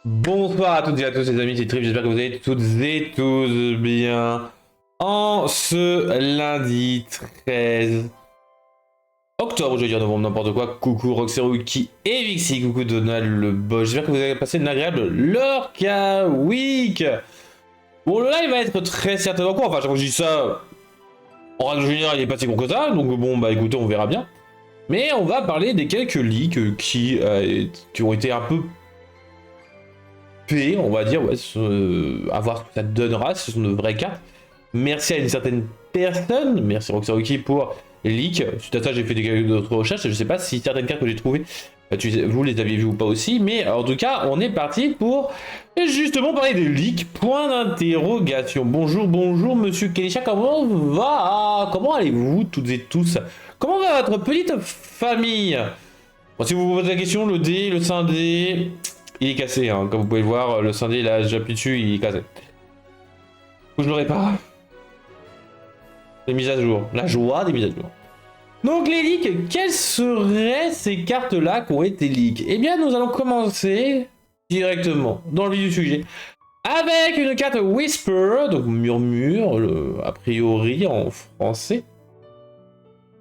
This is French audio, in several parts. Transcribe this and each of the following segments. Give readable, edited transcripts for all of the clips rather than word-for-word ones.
Bonsoir à toutes et à tous les amis, c'est Trip, j'espère que vous allez toutes et tous bien. En ce lundi 13 octobre, je vais dire novembre, n'importe quoi. Coucou Roxeruki et Vixie, coucou Donald le Boss. J'espère que vous avez passé une agréable Lorca Week. Bon, le live va être très certainement court, enfin, quand je dis ça, en règle générale, il est pas si court que ça, donc bon, bah écoutez, on verra bien. Mais on va parler des quelques leaks qui ont été un peu on va dire, ouais, à voir ce que ça donnera, ce sont de vraies cartes. Merci à une certaine personne, merci Roxaruki pour les leaks. Suite à ça, j'ai fait d'autres recherches, je sais pas si certaines cartes que j'ai trouvées, vous les aviez vues ou pas aussi, mais en tout cas, on est parti pour justement parler des leaks. Point d'interrogation. Bonjour, bonjour, monsieur Kelisha, comment va? Comment allez-vous toutes et tous? Comment va votre petite famille? Bon, si vous vous posez la question, le dé, le scindé, il est cassé, hein. Comme vous pouvez le voir, le scindé, là, j'appuie dessus, il est cassé. Je le répare. Les mises à jour. La joie des mises à jour. Donc les leaks, quelles seraient ces cartes-là qui ont été leaks? Eh bien, nous allons commencer directement dans le vif du sujet. Avec une carte Whisper, donc murmure, a priori en français.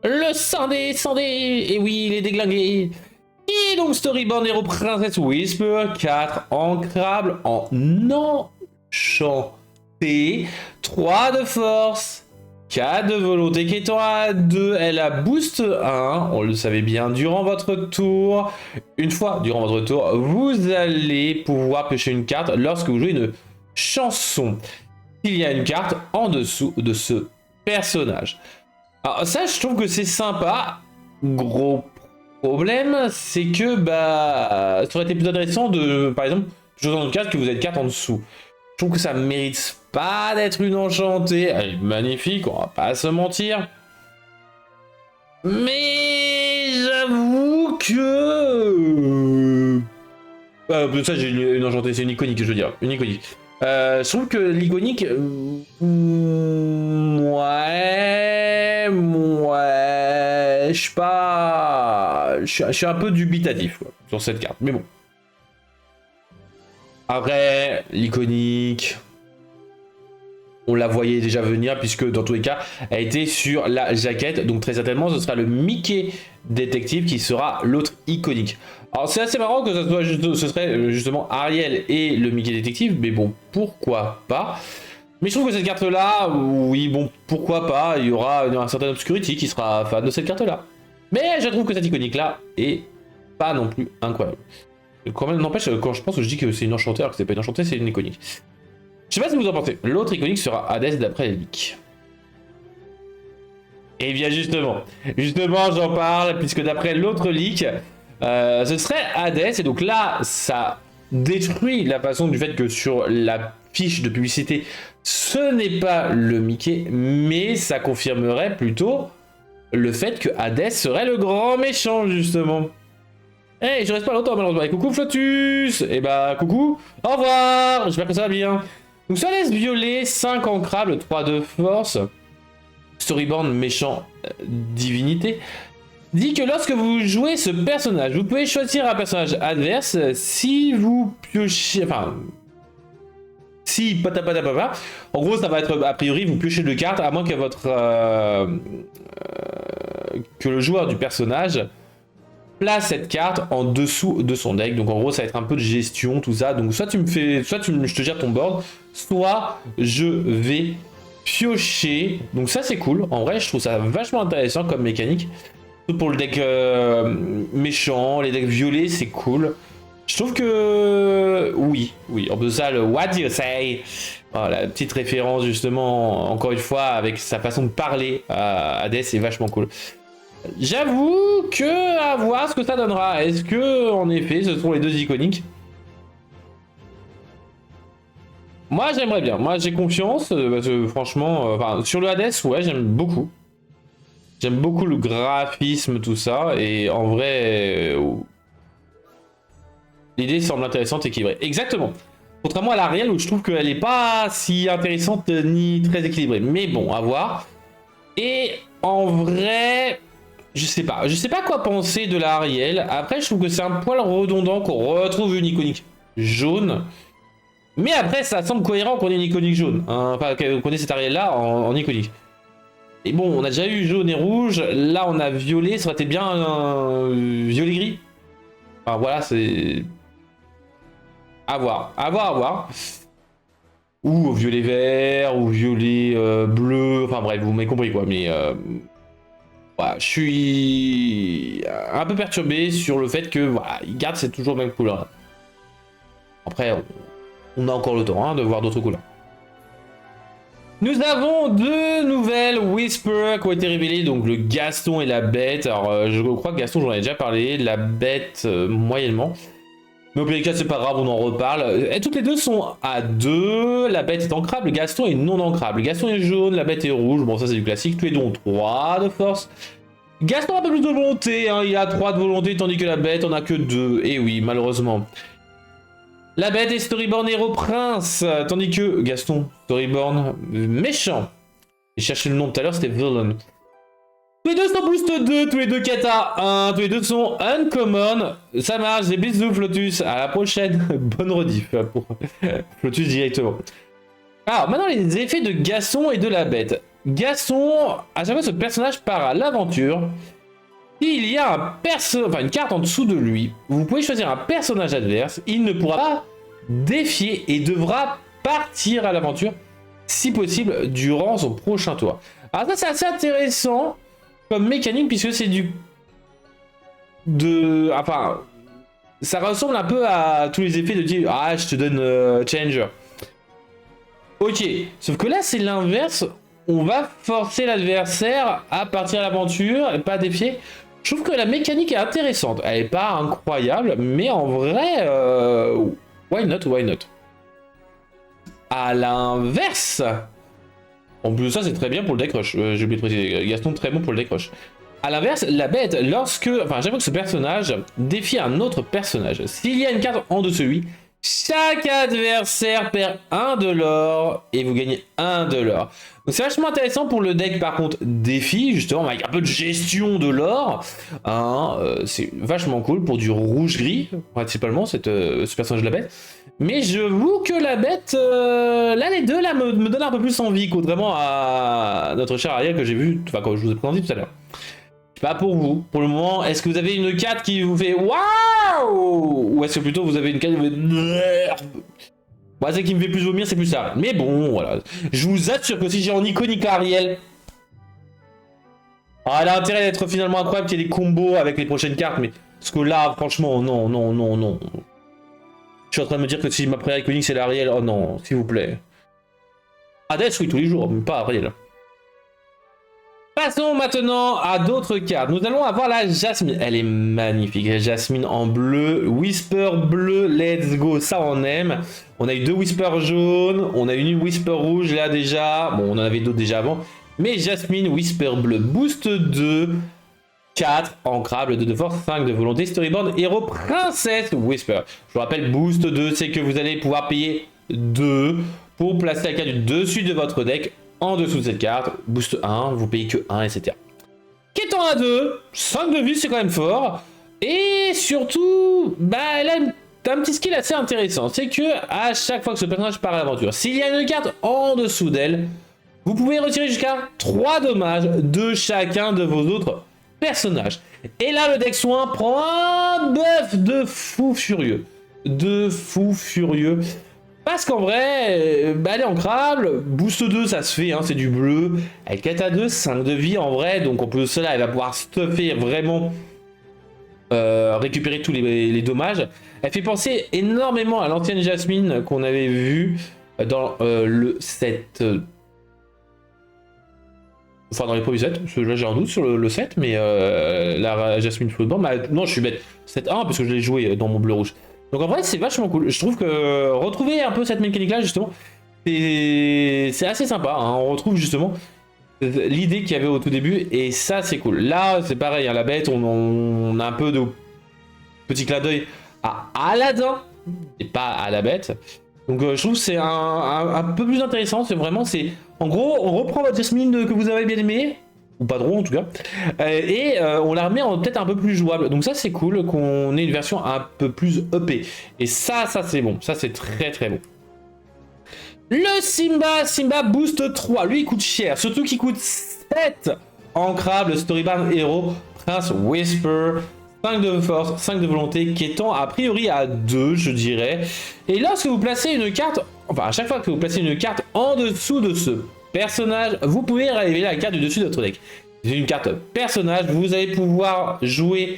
Le scindé, et oui, il est déglingué. Et donc Storyboard Hero Princess Whisper, 4 ancrables en enchanté, 3 de force, 4 de volonté qui étant à 2, elle a boost 1, on le savait bien, durant votre tour. Une fois durant votre tour, vous allez pouvoir piocher une carte lorsque vous jouez une chanson. Il y a une carte en dessous de ce personnage. Alors ça, je trouve que c'est sympa. Gros problème, c'est que bah, ça aurait été plus intéressant de, par exemple, jouer dans une carte que vous avez une carte en dessous. Je trouve que ça mérite pas d'être une enchantée. Elle est magnifique, on va pas se mentir. Mais j'avoue que... ça, j'ai une enchantée, c'est une iconique, je veux dire. Une iconique. Je trouve que l'iconique... ouais, je suis pas, je suis un peu dubitatif quoi, sur cette carte, mais bon. Après, l'iconique, on la voyait déjà venir puisque dans tous les cas, elle était sur la jaquette, donc très certainement ce sera le Mickey détective qui sera l'autre iconique. Alors c'est assez marrant que ce serait justement Ariel et le Mickey détective, mais bon, pourquoi pas. Mais je trouve que cette carte-là, oui, bon, pourquoi pas, il y aura un certain Obscurity qui sera fan de cette carte-là. Mais je trouve que cette iconique-là est pas non plus incroyable. Quand même, n'empêche, quand je pense que je dis que c'est une enchantée, alors que c'est pas une enchantée, c'est une iconique. Je sais pas ce que vous en pensez. L'autre iconique sera Hades d'après les leaks. Et bien justement, j'en parle, puisque d'après l'autre leak, ce serait Hades, et donc là, ça détruit la façon du fait que sur la fiche de publicité, ce n'est pas le Mickey, mais ça confirmerait plutôt le fait que Hades serait le grand méchant, justement. Hey, je reste pas longtemps, malheureusement. Et coucou, Flotus. Et bah, coucou. Au revoir. J'espère que ça va bien. Donc, ça laisse violet, 5 ancrables, 3 de force. Storyboard méchant divinité. Dit que lorsque vous jouez ce personnage, vous pouvez choisir un personnage adverse si vous piochez... Enfin... Si patapatapapa, en gros ça va être a priori vous piochez deux cartes à moins que votre que le joueur du personnage place cette carte en dessous de son deck. Donc en gros ça va être un peu de gestion tout ça. Donc soit tu me fais, je te gère ton board, soit je vais piocher. Donc ça c'est cool. En vrai je trouve ça vachement intéressant comme mécanique. Surtout pour le deck méchant, les decks violets c'est cool. Je trouve que oui, en plus ça, le What do you say? Oh, la petite référence justement, encore une fois, avec sa façon de parler à Hades, c'est vachement cool. J'avoue que à voir ce que ça donnera. Est-ce que en effet, ce sont les deux iconiques? Moi, j'aimerais bien. Moi, j'ai confiance parce que franchement, sur le Hades, ouais, j'aime beaucoup. J'aime beaucoup le graphisme, tout ça, et en vrai. L'idée semble intéressante et équilibrée. Exactement. Contrairement à l'Ariel où je trouve qu'elle n'est pas si intéressante ni très équilibrée. Mais bon, à voir. Et en vrai, je sais pas. Je sais pas quoi penser de l'Ariel. Après, je trouve que c'est un poil redondant qu'on retrouve une iconique. jaune. Mais après, ça semble cohérent qu'on ait une iconique jaune. Hein, enfin, qu'on ait cet Ariel-là en iconique. Et bon, on a déjà eu jaune et rouge. Là, on a violet. Ça aurait été bien violet-gris. Enfin, voilà, c'est... À voir. À voir, à voir. Ou violet vert, ou violet bleu. Enfin, bref, vous m'avez compris, quoi. Mais... voilà, je suis un peu perturbé sur le fait que voilà, il garde cette toujours même couleur. Après, on a encore le temps hein, de voir d'autres couleurs. Nous avons deux nouvelles Whisper qui ont été révélées, donc le Gaston et la Bête. Alors, je crois que Gaston, j'en ai déjà parlé, la Bête, moyennement. Mais au pire des cas, c'est pas grave, on en reparle. Et toutes les deux sont à 2. La Bête est ancrable, le Gaston est non ancrable. Le Gaston est jaune, la Bête est rouge. Bon, ça c'est du classique. Tous les deux ont 3 de force. Gaston a un peu plus de volonté, hein. Il a 3 de volonté, tandis que la Bête en a que 2. Et oui, malheureusement. La Bête est Storyborn Héros Prince, tandis que Gaston, Storyborn méchant. J'ai cherché le nom tout à l'heure, c'était Villain. Tous les deux sont boost 2, tous les deux kata 1, tous les deux sont uncommon. Ça marche, des bisous Flotus, à la prochaine. Bonne rediff pour Flotus directement. Alors maintenant les effets de Gaston et de la Bête. Gaston, à chaque fois que ce personnage part à l'aventure, s'il y a une carte en dessous de lui, vous pouvez choisir un personnage adverse, il ne pourra pas défier et devra partir à l'aventure, si possible, durant son prochain tour. Alors ça c'est assez intéressant comme mécanique puisque c'est enfin, ça ressemble un peu à tous les effets de dire ah je te donne Changer. Ok, sauf que là c'est l'inverse, on va forcer l'adversaire à partir à l'aventure et pas défier. Je trouve que la mécanique est intéressante, elle est pas incroyable, mais en vrai, why not, why not. À l'inverse, en plus de ça c'est très bien pour le deck rush, j'ai oublié de préciser, Gaston très bon pour le deck rush. A l'inverse, la Bête, chaque fois que ce personnage défie un autre personnage, s'il y a une carte en dessous de lui, chaque adversaire perd 1 de l'or et vous gagnez 1 de l'or. Donc c'est vachement intéressant pour le deck par contre défi, justement avec un peu de gestion de l'or. Hein, c'est vachement cool pour du rouge-gris, principalement ce personnage de la Bête. Mais j'avoue que la Bête, là les deux là, me donnent un peu plus envie, contrairement à notre cher Ariel que j'ai vu, enfin quand je vous ai présenté tout à l'heure. Pas pour vous. Pour le moment, est-ce que vous avez une carte qui vous fait waouh, ou est-ce que plutôt vous avez une carte qui vous fait... Moi, celle qui me fait plus vomir, c'est plus ça. Mais bon, voilà. Je vous assure que si j'ai en iconique Ariel, elle a intérêt d'être finalement incroyable qu'il y ait des combos avec les prochaines cartes, mais parce que là, franchement, non, non, non, non. Je suis en train de me dire que si ma première iconique c'est l'Ariel, oh non, s'il vous plaît. Hades, oui, tous les jours, mais pas Ariel. Passons maintenant à d'autres cartes. Nous allons avoir la Jasmine. Elle est magnifique. La Jasmine en bleu. Whisper bleu. Let's go. Ça, on aime. On a eu 2 Whisper jaunes. On a eu une Whisper rouge là déjà. Bon, on en avait d'autres déjà avant. Mais Jasmine, Whisper bleu. Boost 2. 4. Ancrable. 2 de force. 5 de volonté. Storyboard. Héros princesse Whisper. Je vous rappelle, Boost 2, c'est que vous allez pouvoir payer 2 pour placer la carte du dessus de votre deck. En dessous de cette carte, boost 1, vous payez que 1, etc. Kétan à 2, 5 de vie, c'est quand même fort. Et surtout, elle a un petit skill assez intéressant. C'est que à chaque fois que ce personnage part à l'aventure, s'il y a une carte en dessous d'elle, vous pouvez retirer jusqu'à 3 dommages de chacun de vos autres personnages. Et là, le deck soin prend un buff de fou furieux. De fou furieux. Parce qu'en vrai, elle est ancrable, boost 2 ça se fait, hein, c'est du bleu, elle quête à 2, 5 de vie en vrai, donc en plus de cela elle va pouvoir stuffer vraiment, récupérer tous les dommages. Elle fait penser énormément à l'ancienne Jasmine qu'on avait vue dans le set, enfin dans les premiers sets, parce que là j'ai un doute sur le set, mais la Jasmine Floodborn, non je suis bête, set 1 parce que je l'ai joué dans mon bleu-rouge. Donc en vrai c'est vachement cool, je trouve que retrouver un peu cette mécanique là justement, c'est assez sympa, hein. On retrouve justement l'idée qu'il y avait au tout début et ça c'est cool. Là c'est pareil, hein, la Bête, on a un peu de petit clin d'œil à Aladdin et pas à la Bête. Donc je trouve que c'est un peu plus intéressant, c'est vraiment, en gros on reprend votre Jasmine que vous avez bien aimé, ou pas trop en tout cas, et on la remet en peut-être un peu plus jouable. Donc ça c'est cool qu'on ait une version un peu plus EP. Et ça c'est bon, ça c'est très très bon. Le Simba Boost 3, lui il coûte cher, surtout qu'il coûte 7 ancrable Storybound Hero, Prince Whisper, 5 de force, 5 de volonté, qui étant a priori à 2 je dirais. Et lorsque vous placez une carte, enfin à chaque fois que vous placez une carte en dessous de ce personnage, vous pouvez révéler la carte du dessus de votre deck. C'est une carte personnage, vous allez pouvoir jouer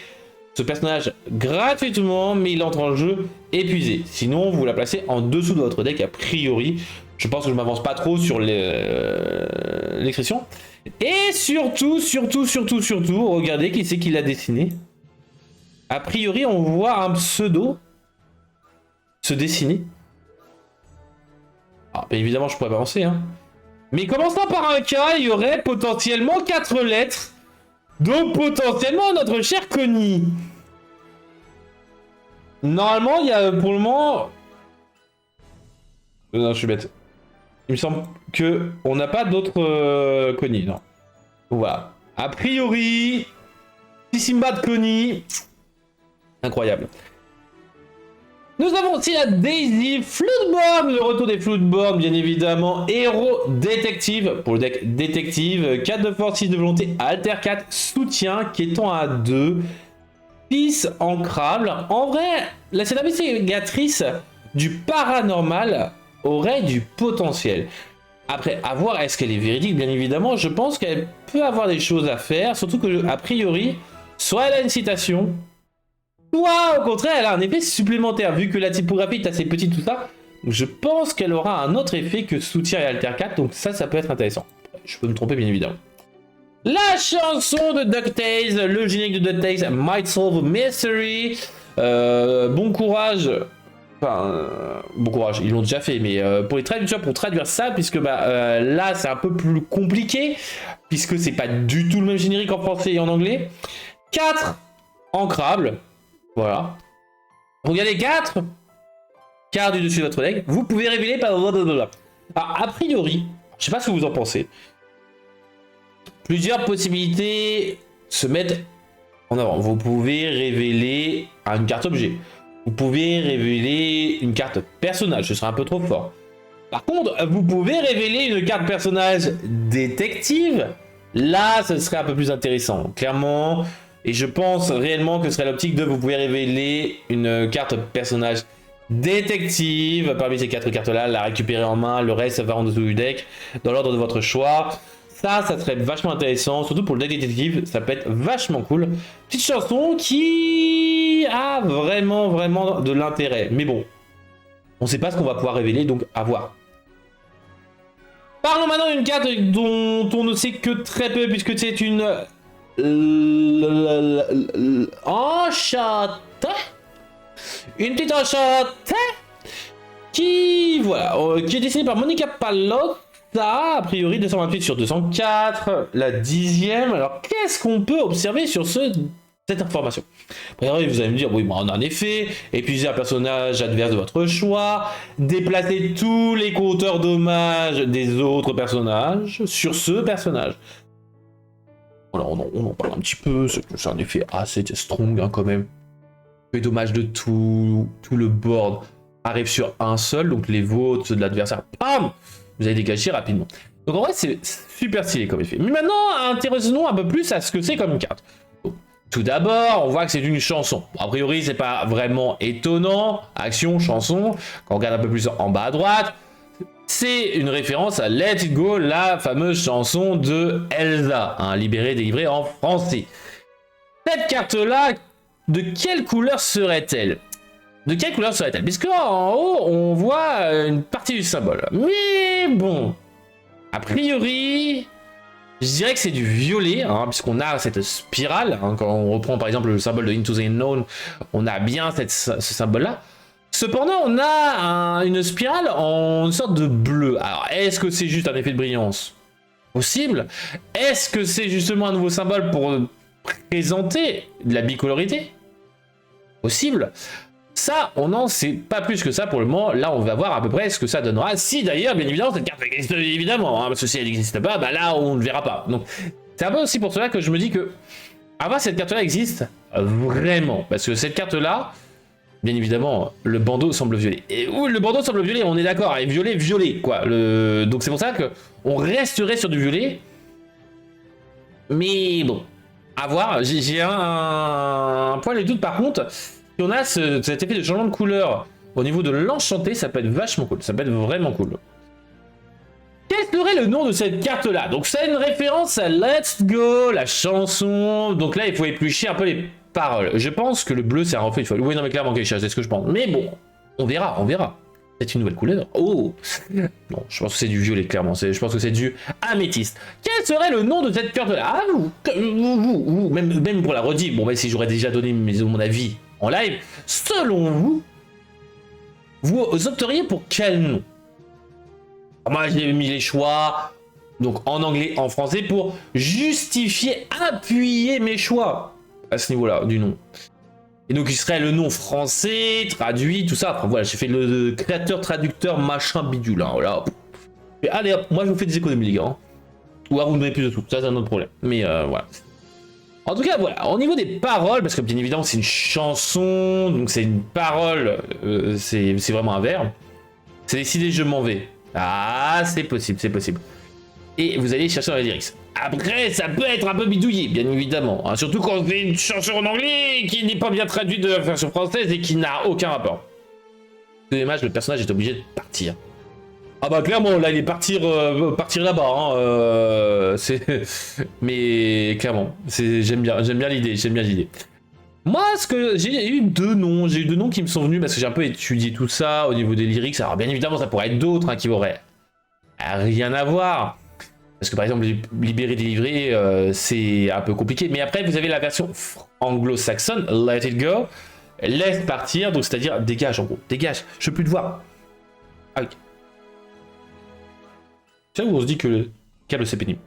ce personnage gratuitement, mais il entre en jeu épuisé. Sinon, vous la placez en dessous de votre deck a priori. Je pense que je m'avance pas trop sur l'expression. Et surtout, regardez qui c'est qui l'a dessiné. A priori, on voit un pseudo se dessiner. Alors, bien évidemment, je pourrais pas avancer, hein. Mais commençant par un K, il y aurait potentiellement 4 lettres. Donc potentiellement notre cher Connie. Normalement, il y a pour le moment... Non, je suis bête. Il me semble que on n'a pas d'autres Connie, non. Voilà. A priori, Simba de Connie. Incroyable. Nous avons aussi la Daisy Floodborn, le retour des Floodborn, bien évidemment. Héros détective, pour le deck détective. 4 de force, 6 de volonté, alter 4, soutien, qui étant à 2. Fils ancrable. En vrai, cette investigatrice du paranormal aurait du potentiel. Après, à voir est-ce qu'elle est véridique, bien évidemment. Je pense qu'elle peut avoir des choses à faire, surtout que, a priori, soit elle a une citation, soit au contraire, elle a un effet supplémentaire, vu que la typographie est assez petite, tout ça. Je pense qu'elle aura un autre effet que soutien et alter 4, donc ça peut être intéressant. Je peux me tromper, bien évidemment. La chanson de DuckTales, le générique de DuckTales, Might Solve a Mystery. Bon courage. Enfin, bon courage, ils l'ont déjà fait, mais pour les traducteurs, pour traduire ça, puisque là c'est un peu plus compliqué, puisque c'est pas du tout le même générique en français et en anglais. 4 ancrables. Voilà. Regardez 4 cartes du dessus de votre deck. Vous pouvez révéler par blablabla. Alors, a priori, je sais pas ce que vous en pensez. Plusieurs possibilités se mettent en avant. Vous pouvez révéler une carte objet. Vous pouvez révéler une carte personnage. Ce sera un peu trop fort. Par contre, vous pouvez révéler une carte personnage détective. Là, ce serait un peu plus intéressant. Clairement. Et je pense réellement que ce serait l'optique de vous pouvez révéler une carte personnage détective. Parmi ces 4 cartes-là, la récupérer en main. Le reste, ça va en dessous du deck. Dans l'ordre de votre choix. Ça serait vachement intéressant. Surtout pour le deck détective, ça peut être vachement cool. Petite chanson qui a vraiment de l'intérêt. Mais bon, on ne sait pas ce qu'on va pouvoir révéler, donc à voir. Parlons maintenant d'une carte dont on ne sait que très peu, puisque c'est une... enchantée. Une petite enchantée qui, voilà, qui est dessinée par Monica Pallotta. A priori 228 sur 204, la 10e. Alors qu'est-ce qu'on peut observer sur cette information? A priori vous allez me dire, oui, on a un effet, épuiser un personnage adverse de votre choix, déplacer tous les compteurs dommages des autres personnages sur ce personnage. Voilà, on en parle un petit peu, c'est un effet assez strong hein, quand même. Les dommages de tout le board arrivent sur un seul, donc les vôtres, ceux de l'adversaire, bam, vous allez dégager rapidement. Donc en vrai, c'est super stylé comme effet. Mais maintenant, intéressons-nous un peu plus à ce que c'est comme une carte. Donc, tout d'abord, on voit que c'est une chanson. Bon, a priori, c'est pas vraiment étonnant. Action, chanson. Quand on regarde un peu plus en bas à droite, c'est une référence à Let It Go, la fameuse chanson de Elsa, hein, libérée, délivrée en français. Cette carte-là, de quelle couleur serait-elle? De quelle couleur serait-elle? Puisque en haut, on voit une partie du symbole. Mais bon, a priori, je dirais que c'est du violet, hein, puisqu'on a cette spirale. Hein, quand on reprend par exemple le symbole de Into the Unknown, on a bien ce symbole-là. Cependant, on a une spirale en une sorte de bleu. Alors, est-ce que c'est juste un effet de brillance? Possible. Est-ce que c'est justement un nouveau symbole pour présenter de la bicolorité? Possible. Ça, on n'en sait pas plus que ça pour le moment. Là, on va voir à peu près ce que ça donnera. Si d'ailleurs, bien évidemment, cette carte existe évidemment. Hein, parce que si elle n'existe pas, bah là, on ne le verra pas. Donc, C'est un peu aussi pour cela que je me dis que avoir cette carte-là existe vraiment. Parce que cette carte-là, bien évidemment, le bandeau semble violet. Et où le bandeau semble violet, on est d'accord, et violet, violet, quoi. Donc c'est pour ça que on resterait sur du violet. Mais bon, à voir. J'ai un poil de doute par contre. Si on a cet effet de changement de couleur au niveau de l'enchanté, ça peut être vachement cool. Ça peut être vraiment cool. Quel serait le nom de cette carte-là? Donc c'est une référence à Let's Go, la chanson. Donc là, il faut éplucher un peu les paroles. Je pense que le bleu, c'est un reflet de folie. Oui, non, mais clairement, quelque chose, c'est ce que je pense. Mais bon, on verra, on verra. C'est une nouvelle couleur. Oh. Non, je pense que c'est du violet, clairement. Je pense que c'est du améthyste. Quel serait le nom de cette carte-là? Ah, vous, même pour la redire. Bon, bah, si j'aurais déjà donné mon avis en live, selon vous, vous opteriez pour quel nom? Moi, j'ai mis les choix, donc en anglais, en français, pour justifier, appuyer mes choix à ce niveau-là du nom. Et donc, il serait le nom français, traduit, tout ça. Après, voilà, j'ai fait le créateur, traducteur, machin, bidule. Hein, voilà. Et allez, hop, moi, je vous fais des économies, les gars. Hein. Ou alors, vous me donnez plus de sous. Ça, c'est un autre problème. Mais voilà. En tout cas, voilà. Au niveau des paroles, parce que bien évidemment, c'est une chanson, donc c'est une parole, c'est vraiment un verbe. C'est décidé, je m'en vais. Ah, c'est possible, c'est possible. Et vous allez chercher dans les lyrics. Après, ça peut être un peu bidouillé, bien évidemment. Hein, surtout quand c'est une chanson en anglais qui n'est pas bien traduite de la version française et qui n'a aucun rapport. C'est dommage, le personnage est obligé de partir. Ah bah clairement, là il est partir là-bas. Hein, mais clairement, j'aime bien l'idée, Moi, j'ai eu deux noms qui me sont venus parce que j'ai un peu étudié tout ça au niveau des lyrics. Alors bien évidemment, ça pourrait être d'autres hein, qui auraient rien à voir. Parce que par exemple, libérer, délivrer, c'est un peu compliqué. Mais après, vous avez la version anglo-saxonne, let it go, laisse partir, donc c'est-à-dire dégage en gros, dégage, je peux plus te voir. Ah oui. C'est là où on se dit que le câble c'est pénible.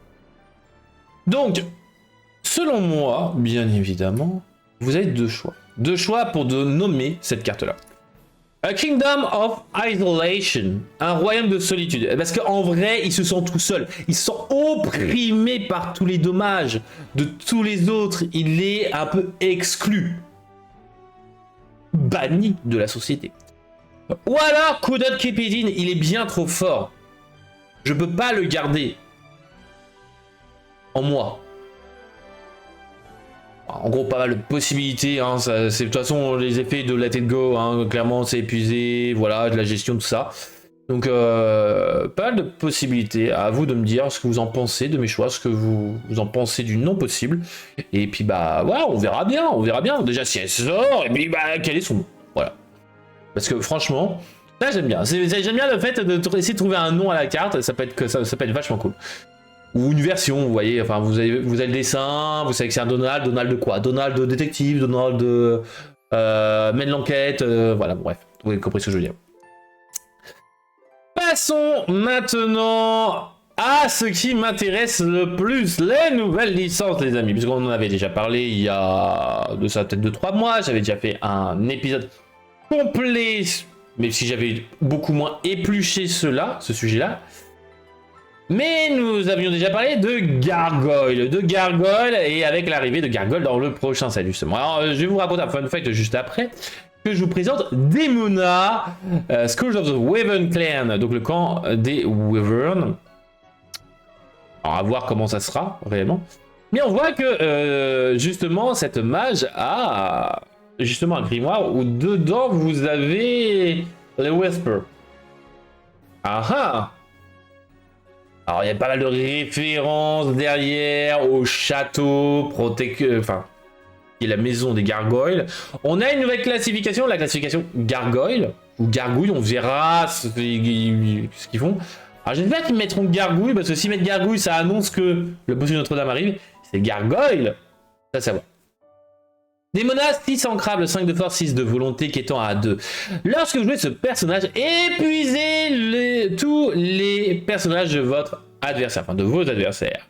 Donc, selon moi, bien évidemment, vous avez deux choix. Deux choix pour nommer cette carte-là. A Kingdom of Isolation, un royaume de solitude. Parce qu'en vrai, ils se sentent tout seuls. Ils sont opprimés par tous les dommages de tous les autres. Il est un peu exclu. Banni de la société. Ou alors, Couldn't Keep It In, il est bien trop fort. Je peux pas le garder en moi. En gros, pas mal de possibilités. Hein, de toute façon, les effets de Let It Go, hein, clairement, c'est épuisé. Voilà, de la gestion, tout ça. Donc, pas mal de possibilités. À vous de me dire ce que vous en pensez de mes choix, ce que vous en pensez du non possible. Et puis, bah, voilà, on verra bien. On verra bien. Déjà, si elle sort, et puis, bah, quel est son nom. Voilà. Parce que, franchement, là, j'aime bien. J'aime bien le fait essayer de trouver un nom à la carte. Ça peut être vachement cool. Ou une version, vous voyez, enfin vous avez le dessin, vous savez que c'est un Donald, Donald de quoi? Donald détective, Donald mène l'enquête, voilà, bref, vous avez compris ce que je veux dire. Passons maintenant à ce qui m'intéresse le plus, les nouvelles licences les amis, puisqu'on en avait déjà parlé il y a de ça peut-être 2-3 mois, j'avais déjà fait un épisode complet, même si j'avais beaucoup moins épluché ce sujet-là. Mais nous avions déjà parlé de Gargoyle, et avec l'arrivée de Gargoyle dans le prochain set justement. Alors je vais vous raconter un fun fact juste après, que je vous présente Demona, Schools of the Wyvern Clan, donc le camp des Wyvern. Alors à voir comment ça sera réellement. Mais on voit que justement cette mage a justement un grimoire où dedans vous avez les Whisper. Ah ah! Alors, il y a pas mal de références derrière au château, enfin, qui est la maison des gargoyles. On a une nouvelle classification, la classification gargoyle, ou gargouille, on verra ce qu'ils font. Alors, j'espère qu'ils mettront gargouille, parce que s'ils mettent gargouille, ça annonce que le boss de Notre-Dame arrive. C'est gargoyle, ça va. Des menaces 6 ancrables, 5 de force, 6 de volonté qui étant à 2. Lorsque vous jouez ce personnage, épuisez tous les personnages de votre adversaire, enfin de vos adversaires.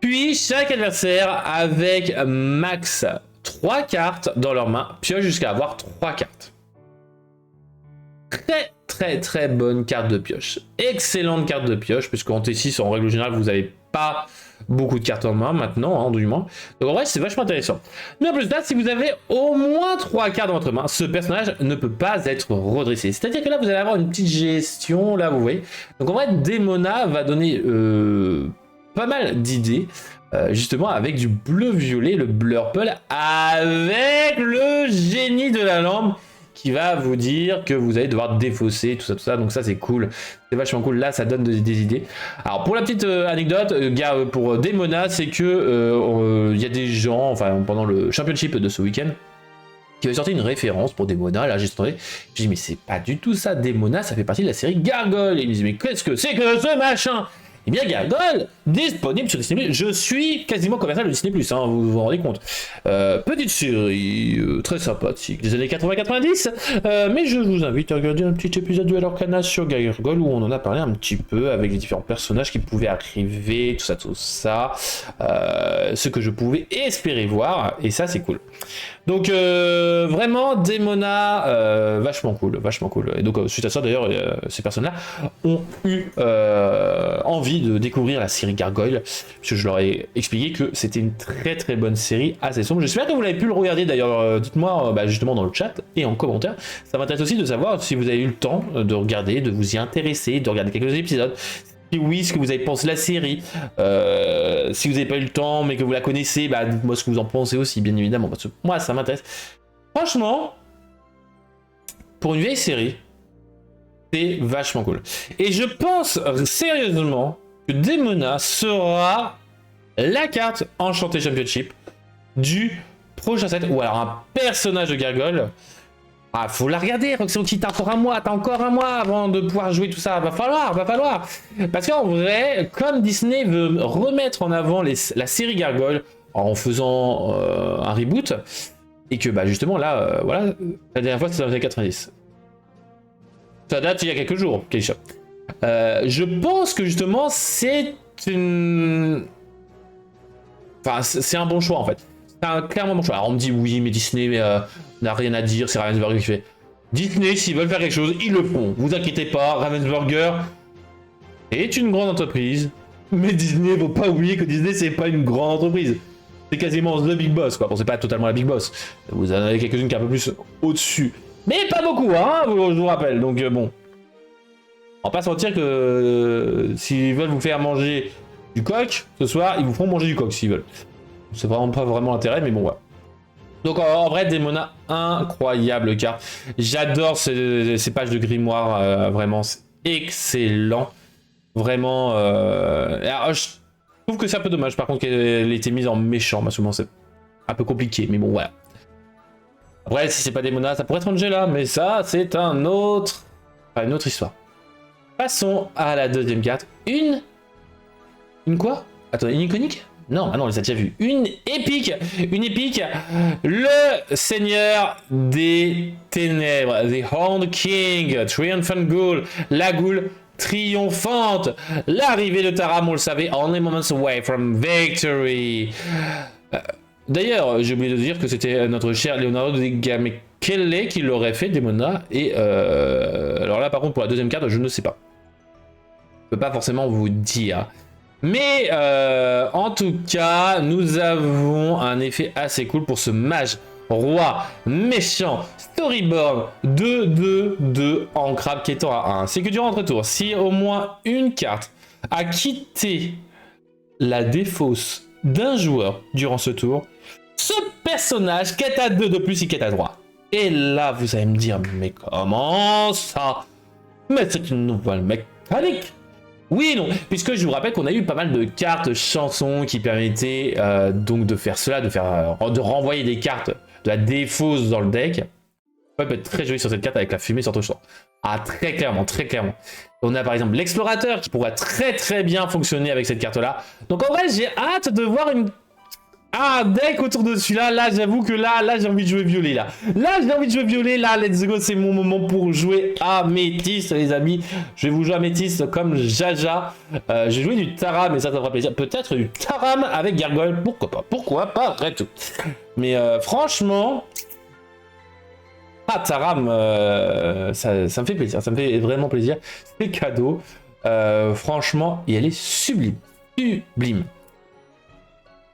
Puis chaque adversaire avec max 3 cartes dans leur main pioche jusqu'à avoir 3 cartes. très très bonne carte de pioche. Excellente carte de pioche, puisque en T6, en règle générale, vous n'avez pas beaucoup de cartes en main maintenant, hein, du moins. Donc en vrai, c'est vachement intéressant. Mais en plus de ça, si vous avez au moins 3 cartes dans votre main, ce personnage ne peut pas être redressé. C'est-à-dire que là, vous allez avoir une petite gestion, là, vous voyez. Donc en vrai, Demona va donner pas mal d'idées. Justement avec du bleu-violet, le Blurple, avec le génie de la lampe qui va vous dire que vous allez devoir défausser, tout ça, donc ça c'est cool, c'est vachement cool, là ça donne des idées. Alors pour la petite anecdote, pour Demona, c'est que il y a des gens, enfin pendant le championship de ce week-end, qui avait sorti une référence pour Demona, là j'ai dit mais c'est pas du tout ça, Demona ça fait partie de la série Gargoyle, et ils me disent mais qu'est-ce que c'est que ce machin? Eh bien, Gargoyle, disponible sur Disney+. Je suis quasiment commercial de Disney+, hein, vous vous rendez compte. Petite série très sympathique des années 80-90, mais je vous invite à regarder un petit épisode de Alors Canal sur Gargoyle où on en a parlé un petit peu avec les différents personnages qui pouvaient arriver, tout ça, ce que je pouvais espérer voir, et ça c'est cool. Donc vraiment Demona, vachement cool. Et donc suite à ça d'ailleurs, ces personnes-là ont eu envie de découvrir la série Gargoyle, parce que je leur ai expliqué que c'était une très très bonne série, assez sombre. J'espère que vous l'avez pu le regarder d'ailleurs, dites-moi justement dans le chat et en commentaire. Ça m'intéresse aussi de savoir si vous avez eu le temps de regarder, de vous y intéresser, de regarder quelques épisodes. Si oui, ce que vous avez pensé de la série, si vous n'avez pas eu le temps mais que vous la connaissez, dites-moi ce que vous en pensez aussi, bien évidemment, parce que moi ça m'intéresse. Franchement, pour une vieille série, c'est vachement cool. Et je pense sérieusement que Demona sera la carte Enchanté Championship du prochain set, ou alors un personnage de Gargoyle. Ah, faut la regarder, Roxy, t'as encore un mois avant de pouvoir jouer tout ça. Va falloir. Parce qu'en vrai, comme Disney veut remettre en avant la série Gargoyle en faisant un reboot, et que justement là, voilà, la dernière fois c'était dans les années 90. Ça date il y a quelques jours, Keisha. Je pense que justement c'est une... Enfin, c'est un bon choix en fait. C'est clairement bon choix. Alors on me dit oui, mais Disney n'a rien à dire, c'est Ravensburger qui fait. Disney, s'ils veulent faire quelque chose, ils le font. Vous inquiétez pas, Ravensburger est une grande entreprise, mais Disney, faut pas oublier que Disney c'est pas une grande entreprise. C'est quasiment le Big Boss, quoi. Bon, c'est pas totalement la Big Boss. Vous en avez quelques-unes qui sont un peu plus au-dessus. Mais pas beaucoup, hein, je vous rappelle. Donc bon. On va pas se mentir que s'ils veulent vous faire manger du coq, ce soir, ils vous feront manger du coq s'ils veulent. C'est vraiment pas vraiment l'intérêt, mais bon, ouais. Donc en vrai, Demona, incroyable carte. J'adore ces pages de grimoire, vraiment, c'est excellent. Vraiment, alors, je trouve que c'est un peu dommage, par contre, qu'elle ait été mise en méchant, souvent c'est un peu compliqué, mais bon, voilà. Après, si c'est pas Demona, ça pourrait être Angela, mais ça, c'est une autre histoire. Passons à la deuxième carte. Une quoi? Attends, une iconique? Non, on les a déjà vus. Une épique, le Seigneur des Ténèbres, The Horned King, Triumphant Ghoul, la Ghoul triomphante, l'arrivée de Taram, on le savait, only moments away from victory. D'ailleurs, j'ai oublié de dire que c'était notre cher Leonardo de Gamekele qui l'aurait fait, Demona, et alors là, par contre, pour la deuxième carte, je ne sais pas. Je peux pas forcément vous dire. Mais en tout cas, nous avons un effet assez cool pour ce mage roi méchant storyboard 2-2-2 en crabe qui étant à 1. C'est que durant votre tour, si au moins une carte a quitté la défausse d'un joueur durant ce tour, ce personnage quête à 2 de plus, il quête à 3. Et là, vous allez me dire, mais comment ça? Mais c'est une nouvelle mécanique. Oui et non, puisque je vous rappelle qu'on a eu pas mal de cartes chansons qui permettaient donc de faire cela, de renvoyer des cartes de la défausse dans le deck. Ça peut être très joli sur cette carte avec la fumée sur ton champ. Ah, très clairement. On a par exemple l'explorateur qui pourrait très bien fonctionner avec cette carte là. Donc en vrai, j'ai hâte de voir un deck autour de celui-là. Là, j'avoue que là, j'ai envie de jouer violet, là. Let's go, c'est mon moment pour jouer Améthyste, les amis. Je vais vous jouer Améthyste comme Jaja. J'ai joué du Taram, mais ça fera plaisir. Peut-être du Taram avec Gargoyle, pourquoi pas, après tout. Mais franchement, Ah, Taram, ça me fait plaisir, ça me fait vraiment plaisir. C'est cadeau. Franchement, et elle est sublime. Sublime.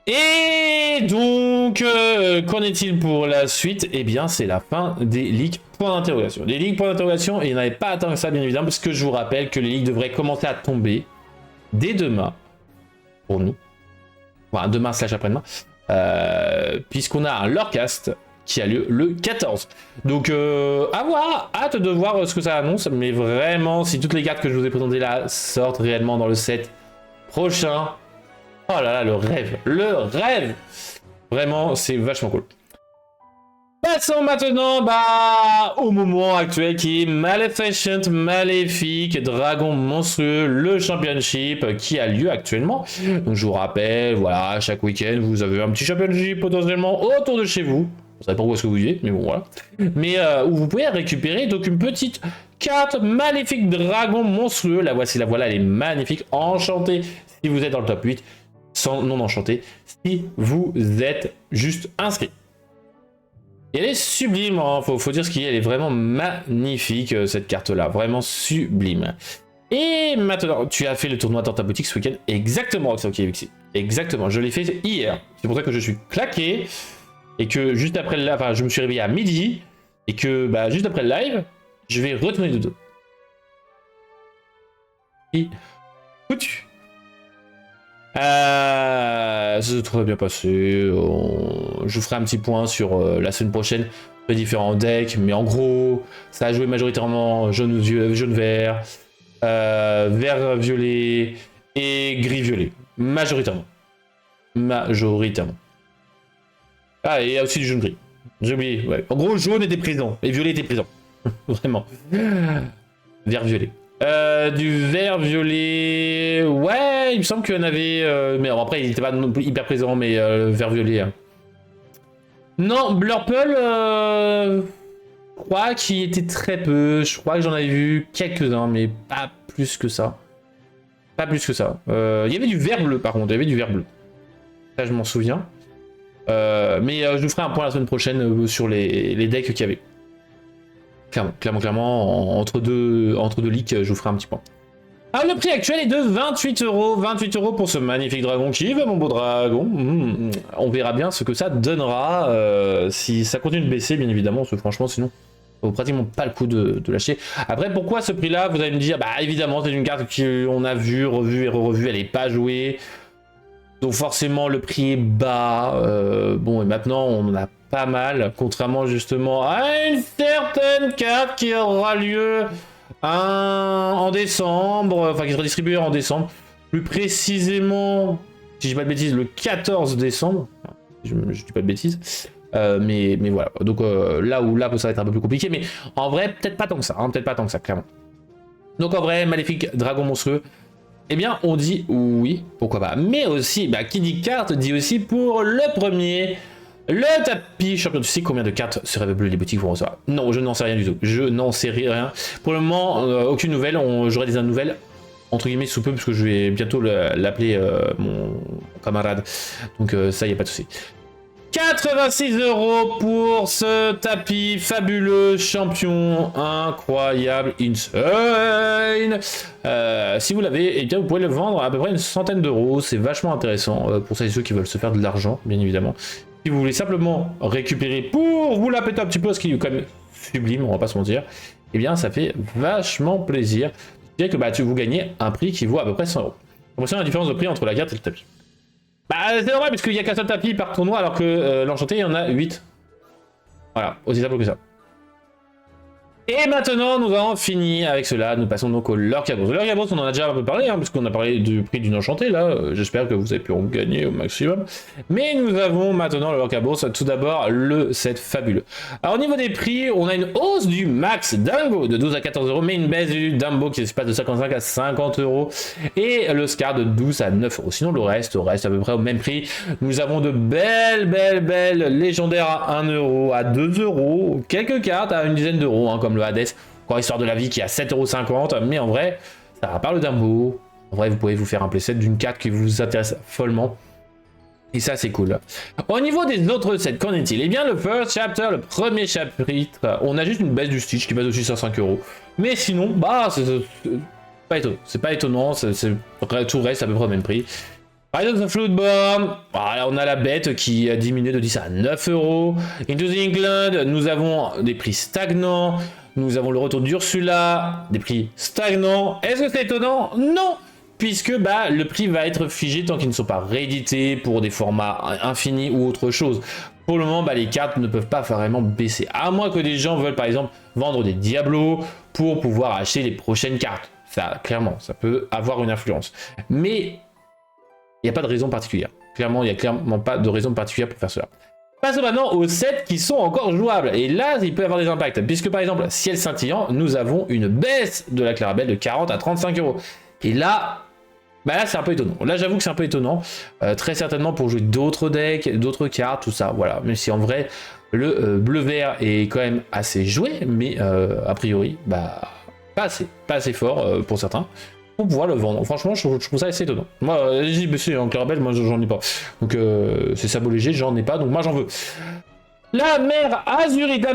Et donc, qu'en est-il pour la suite? Eh bien, c'est la fin des leaks point d'interrogation. Les leaks point d'interrogation, et il n'y en avait pas tant que ça, bien évidemment, parce que je vous rappelle que les leaks devraient commencer à tomber dès demain, pour nous. Enfin, demain / après-demain. Puisqu'on a un Lorecast qui a lieu le 14. Donc, à voir, hâte de voir ce que ça annonce, mais vraiment, si toutes les cartes que je vous ai présentées là sortent réellement dans le set prochain, oh là là, le rêve, le rêve. Vraiment, c'est vachement cool. Passons maintenant au moment actuel qui est Maleficent, Maléfique, Dragon Monstrueux, le Championship qui a lieu actuellement. Donc je vous rappelle, voilà, chaque week-end, vous avez un petit Championship potentiellement autour de chez vous. Je ne sais pas où est-ce que vous vivez, mais bon, voilà. Mais où vous pouvez récupérer donc une petite carte Maléfique Dragon Monstrueux. La voici, la voilà, elle est magnifique, enchantée si vous êtes dans le top 8, sans non enchanté si vous êtes juste inscrit. Et elle est sublime, hein. Faut dire ce qu'il y a, elle est vraiment magnifique cette carte-là, vraiment sublime. Et maintenant, tu as fait le tournoi dans ta boutique ce week-end, exactement, Vixi. Exactement, je l'ai fait hier. C'est pour ça que je suis claqué, et que juste après le live, enfin, je me suis réveillé à midi, et que juste après le live, je vais retourner de dos. Et foutu. Ça s'est très bien passé. Je vous ferai un petit point sur la semaine prochaine, les différents decks, mais en gros, ça a joué majoritairement jaune-vert, vert-violet et gris-violet. Majoritairement. Ah, et il y a aussi du jaune-gris. J'ai oublié, ouais. En gros, jaune était présent et violet était présent. Vraiment. Vert-violet. Du vert violet, ouais, il me semble qu'il y en avait, mais après il n'était pas non plus hyper présent, mais vert violet. Hein. Non, Blurple, je crois qu'il était très peu. Je crois que j'en avais vu quelques-uns, mais pas plus que ça. Pas plus que ça. Il y avait du vert bleu par contre, il y avait du vert bleu. Ça, je m'en souviens. Mais je vous ferai un point la semaine prochaine sur les decks qu'il y avait. Clairement, entre deux leaks, je vous ferai un petit point. Alors, le prix actuel est de 28 €. 28 € pour ce magnifique dragon qui va, mon beau dragon. On verra bien ce que ça donnera si ça continue de baisser, bien évidemment, parce que franchement, sinon, ça vaut pratiquement pas le coup de lâcher. Après, pourquoi ce prix-là? Vous allez me dire, évidemment, c'est une carte qu'on a vue, revue et revue, elle n'est pas jouée. Donc forcément, le prix est bas. Bon, et maintenant, on en a pas mal, contrairement justement à une certaine carte qui aura lieu en décembre, enfin qui sera distribuée en décembre, plus précisément, si je dis pas de bêtises, le 14 décembre, je dis pas de bêtises, mais voilà, donc là ça va être un peu plus compliqué, mais en vrai, peut-être pas tant que ça, clairement. Donc en vrai, Maléfique, Dragon Monstrueux, eh bien on dit oui, pourquoi pas, mais aussi, qui dit carte, dit aussi pour le premier... Le tapis champion. Tu sais combien de cartes sur Bleu les boutiques vont recevoir? Non, je n'en sais rien du tout. Je n'en sais rien. Pour le moment, aucune nouvelle. J'aurai des nouvelles entre guillemets sous peu parce que je vais bientôt l'appeler mon camarade. Donc ça, y a pas de souci. 86 € pour ce tapis fabuleux champion incroyable insane. Si vous l'avez, eh bien vous pouvez le vendre à peu près une centaine d'euros. C'est vachement intéressant pour celles et ceux qui veulent se faire de l'argent, bien évidemment. Si vous voulez simplement récupérer pour vous la péter un petit peu, ce qui est quand même sublime, on va pas se mentir, eh bien ça fait vachement plaisir. C'est-à-dire que vous gagnez un prix qui vaut à peu près 100 €. Attention à la différence de prix entre la carte et le tapis. C'est normal parce qu'il n'y a qu'un seul tapis par tournoi alors que l'enchanté il y en a 8. Voilà, aussi simple que ça. Et maintenant, nous avons fini avec cela. Nous passons donc au Lorcabros. Le Lorcabros, on en a déjà un peu parlé, puisqu'on a parlé du prix d'une enchantée, là. J'espère que vous avez pu en gagner au maximum. Mais nous avons maintenant le Lorcabros. Tout d'abord, le set fabuleux. Alors, au niveau des prix, on a une hausse du max Dumbo de 12 à 14 €, mais une baisse du Dumbo qui se passe de 55 à 50 €. Et le Scar de 12 à 9 €. Sinon, le reste à peu près au même prix. Nous avons de belles légendaires à 1 €, à 2 €. Quelques cartes à une dizaine d'euros, comme le Hades, encore histoire de la vie qui est à 7,50 €, mais en vrai, ça va par le Dumbo. En vrai, vous pouvez vous faire un playset d'une carte qui vous intéresse follement. Et ça, c'est cool. Au niveau des autres sets, qu'en est-il? Eh bien, le first chapter, le premier chapitre, on a juste une baisse du Stitch qui passe aussi sur 5 euros. Mais sinon, bah, c'est pas étonnant. C'est pas étonnant, tout reste à peu près au même prix. Rise of the Flood Bomb, voilà, on a la bête qui a diminué de 10 à 9 euros. Into the England, nous avons des prix stagnants. Nous avons le retour d'Ursula, des prix stagnants. Est-ce que c'est étonnant? Non, puisque bah, le prix va être figé tant qu'ils ne sont pas réédités pour des formats infinis ou autre chose. Pour le moment, bah, les cartes ne peuvent pas vraiment baisser. À moins que des gens veulent par exemple vendre des Diablos pour pouvoir acheter les prochaines cartes. Ça, clairement, ça peut avoir une influence. Mais il n'y a pas de raison particulière. Clairement, il n'y a clairement pas de raison particulière pour faire cela. Passons maintenant aux sets qui sont encore jouables. Et là, il peut y avoir des impacts. Puisque par exemple, Ciel Scintillant, nous avons une baisse de la Clarabelle de 40 à 35 euros. Et là, bah là c'est un peu étonnant. Là, j'avoue que c'est un peu étonnant. Très certainement pour jouer d'autres decks, d'autres cartes, tout ça. Voilà. Même si en vrai, le bleu-vert est quand même assez joué. Mais a priori, bah, pas assez fort pour certains. Pour pouvoir le vendre. Franchement, je trouve ça assez étonnant. Moi, j'ai dit, en Clarabelle, moi, j'en ai pas. Donc, c'est sabot léger, j'en ai pas, donc moi, j'en veux. La mer Azurite,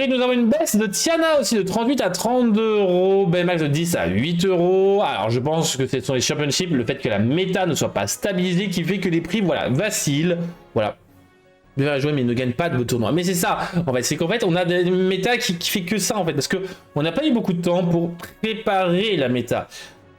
nous avons une baisse de Tiana aussi, de 38 à 32 euros. Baymax de 10 à 8 euros. Alors, je pense que ce sont les championships, le fait que la méta ne soit pas stabilisée, qui fait que les prix, voilà, vacillent. Voilà. Vous allez jouer, mais ils ne gagnent pas de tournoi. Mais c'est ça, en fait, c'est qu'en fait, on a des méta qui fait que ça, en fait, parce que on n'a pas eu beaucoup de temps pour préparer la méta.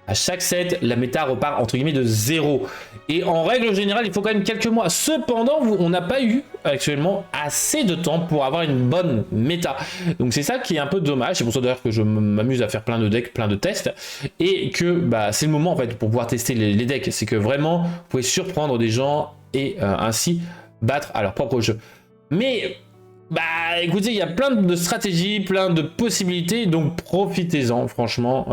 À chaque set, la méta repart entre guillemets de 0. Et en règle générale, il faut quand même quelques mois. Cependant, on n'a pas eu actuellement assez de temps pour avoir une bonne méta. Donc c'est ça qui est un peu dommage. C'est pour ça d'ailleurs que je m'amuse à faire plein de decks, plein de tests. Et que bah, c'est le moment en fait pour pouvoir tester les decks. C'est que vraiment, vous pouvez surprendre des gens et ainsi battre à leur propre jeu. Mais bah écoutez, il y a plein de stratégies, plein de possibilités, donc profitez-en, franchement.